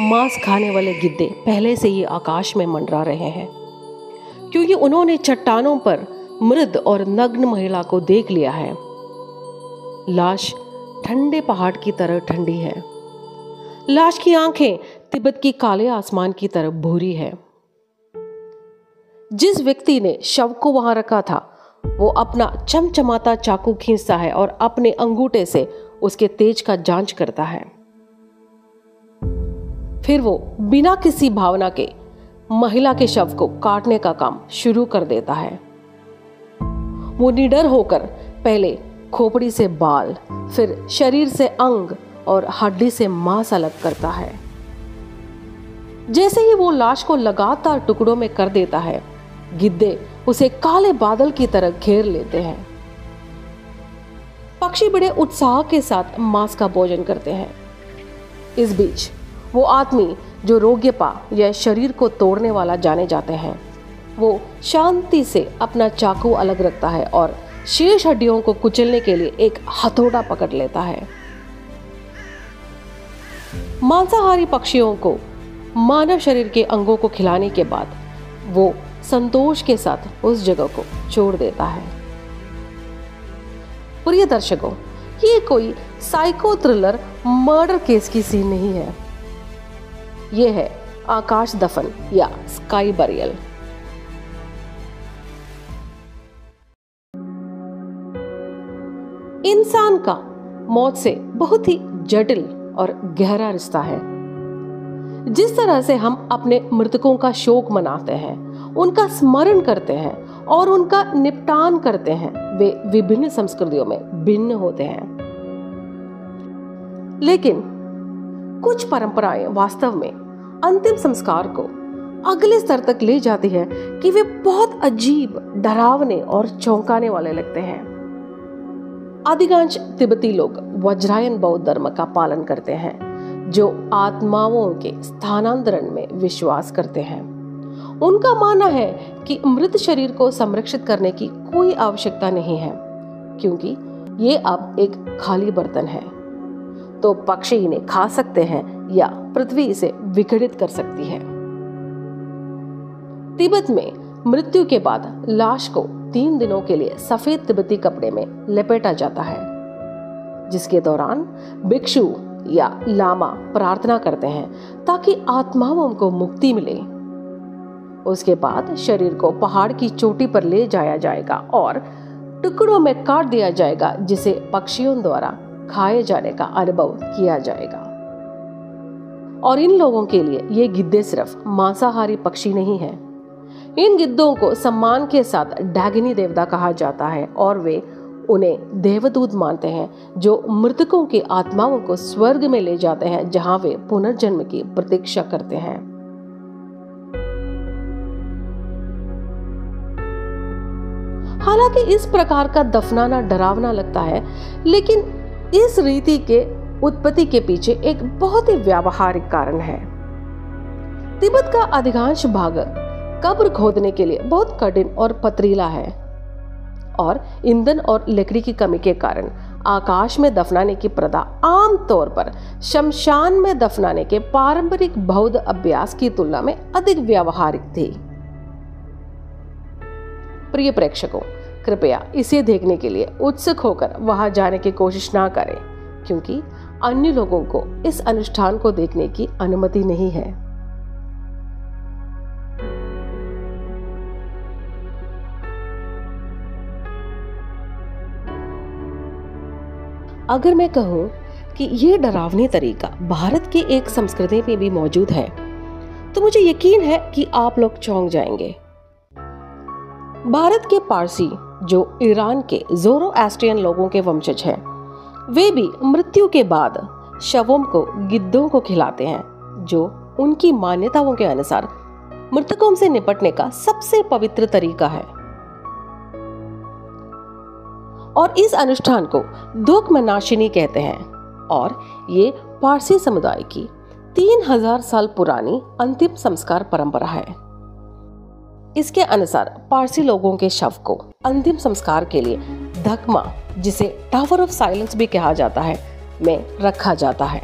मांस खाने वाले गिद्धे पहले से ही आकाश में मंडरा रहे हैं, क्योंकि उन्होंने चट्टानों पर मृत और नग्न महिला को देख लिया है। लाश ठंडे पहाड़ की तरह ठंडी है। लाश की आंखें तिब्बत की काले आसमान की तरह भूरी है। जिस व्यक्ति ने शव को वहां रखा था वो अपना चमचमाता चाकू खींचता है और अपने अंगूठे से उसके तेज का जांच करता है। फिर वो बिना किसी भावना के महिला के शव को काटने का काम शुरू कर देता है। वो निडर होकर पहले खोपड़ी से बाल, फिर शरीर से अंग और हड्डी से मांस अलग करता है। जैसे ही वो लाश को लगातार टुकड़ों में कर देता है, गिद्धे उसे काले बादल की तरह घेर लेते हैं। पक्षी बड़े उत्साह के साथ मांस का भोजन करते हैं। इस बीच वो आदमी जो रोग्यपा या शरीर को तोड़ने वाला जाने जाते हैं, वो शांति से अपना चाकू अलग रखता है और शेष हड्डियों को कुचलने के लिए एक हथौड़ा पकड़ लेता है। मांसाहारी पक्षियों को मानव शरीर के अंगों को खिलाने के बाद वो संतोष के साथ उस जगह को छोड़ देता है। प्रिय दर्शकों, ये कोई साइको थ्रिलर मर्डर केस की सीन नहीं है। ये है आकाश दफन या स्काई बरियल। इंसान का मौत से बहुत ही जटिल और गहरा रिश्ता है। जिस तरह से हम अपने मृतकों का शोक मनाते हैं, उनका स्मरण करते हैं और उनका निपटान करते हैं, वे विभिन्न संस्कृतियों में भिन्न होते हैं। लेकिन कुछ परंपराएं वास्तव में अंतिम संस्कार को अगले स्तर तक ले जाती है कि वे बहुत अजीब, डरावने और चौंकाने वाले लगते हैं। अधिकांश तिब्बती लोग वज्रायन बौद्ध धर्म का पालन करते हैं, जो आत्माओं के स्थानांतरण में विश्वास करते हैं। उनका मानना है कि मृत शरीर को संरक्षित करने की कोई आवश्यकता नहीं है, क्योंकि ये अब एक खाली बर्तन है, तो पक्षी इन्हें खा सकते हैं या पृथ्वी इसे विघटित कर सकती है। तिब्बत में मृत्यु के बाद लाश को 3 दिनों के लिए सफेद तिब्बती कपड़े में लपेटा जाता है, जिसके दौरान भिक्षु या लामा प्रार्थना करते हैं ताकि आत्माओं को मुक्ति मिले। उसके बाद शरीर को पहाड़ की चोटी पर ले जाया जाएगा और टुकड़ों में काट दिया जाएगा, जिसे पक्षियों द्वारा खाए जाने का अनुभव किया जाएगा। और इन लोगों के लिए ये गिद्धे सिर्फ मांसाहारी पक्षी नहीं है। इन गिद्धों को सम्मान के साथ डागिनी देवता कहा जाता है और वे उन्हें देवदूत मानते हैं, जो मृतकों की आत्माओं को स्वर्ग में ले जाते हैं, जहां वे पुनर्जन्म की प्रतीक्षा करते हैं। हालांकि इस प्रकार का दफनाना डरावना लगता है, लेकिन इस रीति के उत्पत्ति के पीछे एक बहुत ही व्यावहारिक कारण है। तिब्बत का अधिकांश भाग कब्र खोदने के लिए बहुत कठिन और पथरीला है, और ईंधन और लकड़ी की कमी के कारण आकाश में दफनाने की प्रथा आमतौर पर शमशान में दफनाने के पारंपरिक बौद्ध अभ्यास की तुलना में अधिक व्यावहारिक थी। प्रिय प्रेक्षकों, कृपया इसे देखने के लिए उत्सुक होकर वहां जाने की कोशिश ना करें, क्योंकि अन्य लोगों को इस अनुष्ठान को देखने की अनुमति नहीं है। अगर मैं कहूं कि यह डरावनी तरीका भारत की एक संस्कृति में भी मौजूद है, तो मुझे यकीन है कि आप लोग चौंक जाएंगे। भारत के पारसी, जो ईरान के ज़ोरोएस्ट्रियन लोगों के वंशज हैं, वे भी मृत्यु के बाद शवों को गिद्धों को खिलाते हैं, जो उनकी मान्यताओं के अनुसार मृतकों से निपटने का सबसे पवित्र तरीका है। और इस अनुष्ठान को दोकमनाशिनी कहते हैं, और ये पारसी समुदाय की 3000 साल पुरानी अंतिम संस्कार परंपरा है। इसके अनुसार पारसी लोगों के शव को अंतिम संस्कार के लिए धकमा, जिसे टावर ऑफ साइलेंस भी कहा जाता है, में रखा जाता है।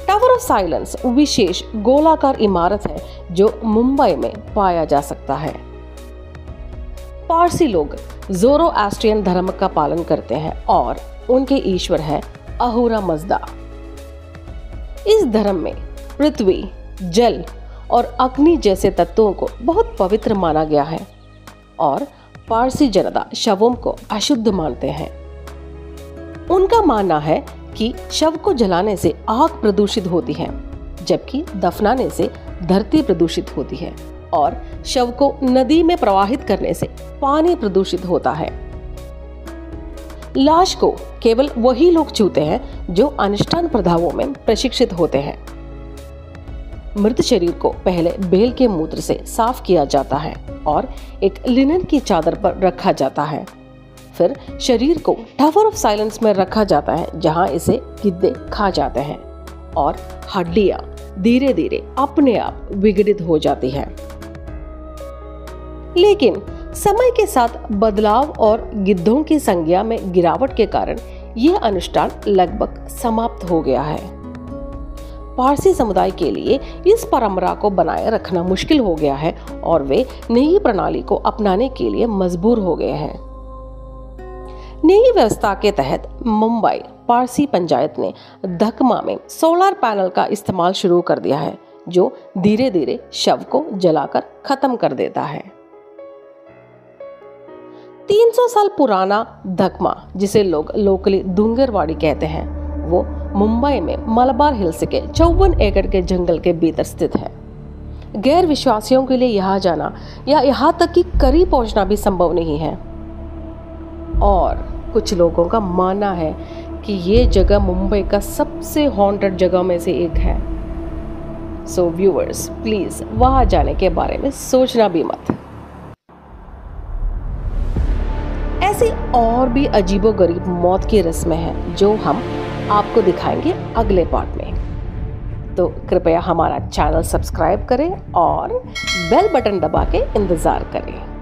टावर ऑफ साइलेंस विशेष गोलाकार इमारत है जो मुंबई में पाया जा सकता है। पारसी लोग ज़ोरोएस्ट्रियन धर्म का पालन करते हैं और उनके ईश्वर है अहूरा मज़दा। इस धर्म में पृथ्वी, जल और अग्नि जैसे तत्वों को बहुत पवित्र माना गया है और पारसी जनता शवों को अशुद्ध मानते हैं। उनका मानना है कि शव को जलाने से आग प्रदूषित होती है, जबकि दफनाने से धरती प्रदूषित होती है और शव को नदी में प्रवाहित करने से पानी प्रदूषित होता है। लाश को केवल वही लोग छूते हैं जो अनुष्ठान प्रथाओं में प्रशिक्षित होते हैं। मृत शरीर को पहले बैल के मूत्र से साफ किया जाता है और एक लिनन की चादर पर रखा जाता है। फिर शरीर को टावर ऑफ साइलेंस में रखा जाता है, जहां इसे गिद्धे खा जाते हैं और हड्डियां धीरे धीरे अपने आप विघटित हो जाती है। लेकिन समय के साथ बदलाव और गिद्धों की संख्या में गिरावट के कारण यह अनुष्ठान लगभग समाप्त हो गया है। पारसी समुदाय के लिए इस परंपरा को बनाए रखना मुश्किल हो गया है और वे नई प्रणाली को अपनाने के लिए मजबूर हो गए हैं। नई व्यवस्था के तहत मुंबई पारसी पंचायत ने धकमा में सोलर पैनल का इस्तेमाल शुरू कर दिया है, जो धीरे धीरे शव को जलाकर खत्म कर देता है। 300 साल पुराना धकमा, जिसे लोग लोकली दुंगरवाड़ी कहते हैं, वो मुंबई में मलबार हिल्स के 54 एकड़ के जंगल के भीतर स्थित है। गैर विश्वासियों के लिए यहाँ जाना या यहाँ तक कि करीब पहुँचना भी संभव नहीं है और कुछ लोगों का मानना है कि ये जगह मुंबई का सबसे हॉन्टेड जगह में से एक है। सो व्यूअर्स, प्लीज वहां जाने के बारे में सोचना भी मत। ऐसी और भी अजीबोगरीब मौत की रस्में हैं जो हम आपको दिखाएंगे अगले पार्ट में। तो कृपया हमारा चैनल सब्सक्राइब करें और बेल बटन दबा के इंतजार करें।